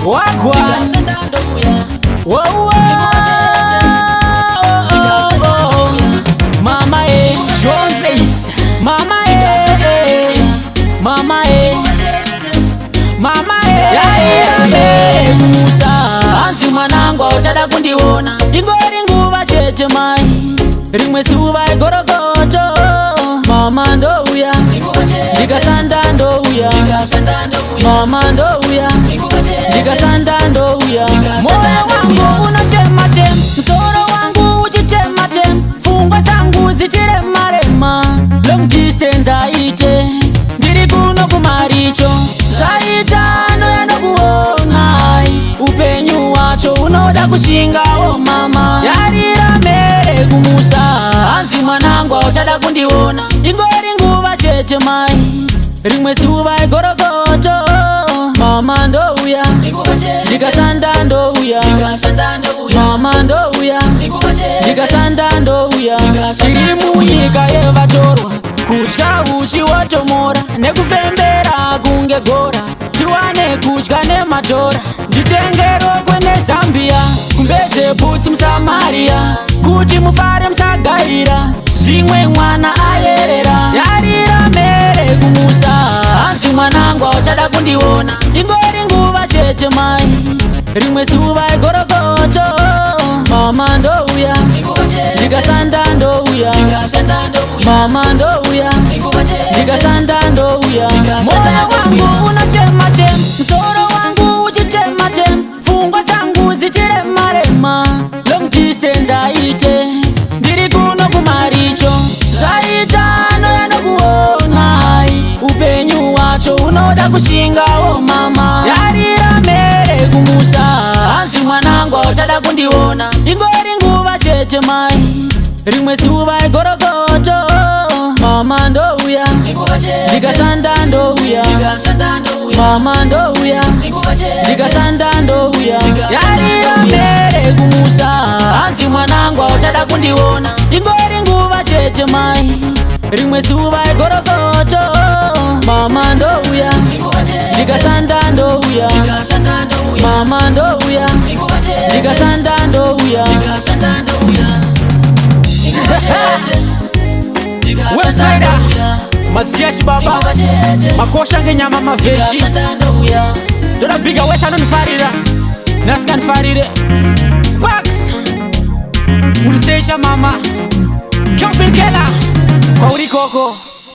Wagwan. Whoa, Mama John says, Mama Mama Mama Musa anzi mwanangu uchada kundiona ingori nguva chete mai rimwe zuva igorogoto mama ndouya ndikasanda ndouya mama ndouya ndikasanda ndouya moyo wangu unachema chema msoro wangu uchitema chema pfungwa dzangu zichirema rema long distance aite ndiri kuno kumaricho zvaita noyenda kuona upenyu wacho unoda kushingawo mama yarira mere kumusa hanzi mwanangu uchada kundiona ingori nguva chete mai rimwe zuva igorogoto mama ndouya ndikasanda ndouya mama ndouya ndikasanda ndouya tiri munyika yevatorwa kudya uchi watomora nekufembera kunge gora tiwane kudya nematora nditengero kwene Zambia kumbeze bhutsi muSamaria kuti mufare musagaira zvimwe mwana ayerera yarira mere kumusa hanzi mwanangu uchada kundiona ingori nguva chete mai rimwe zuva igorogoto mama ndouya ndikasanda ndouya mama ndouya ndikasanda ndouya moyo wangu unachema chema msoro wangu uchitema chema pfungwa dzangu zichirema rema long distance aite ndiri kuno kumaricho zvaita noyenda kuona upenyu wacho unoda kushingawo mama yarira mere kumusa hanzi mwanangu uchada kundiona ingori nguva chete mai rimwe zuva igorogoto mama ndouya ndikasanda ndouya mama ndouya ndikasanda ndouya yarira mere kumusa hanzi mwanangu uchada kundiona ingori nguva chete mai rimwe zuva igorogoto mama ndouya ndikasanda ndouya mama ndouya ndikasanda ndouya Website Maziashi baba Makosha ngenyama maveshi Dona biga wesha nonifarira Nasika nifarire Sparks Ulisesha mama Kyo Binkela Kwa urikoko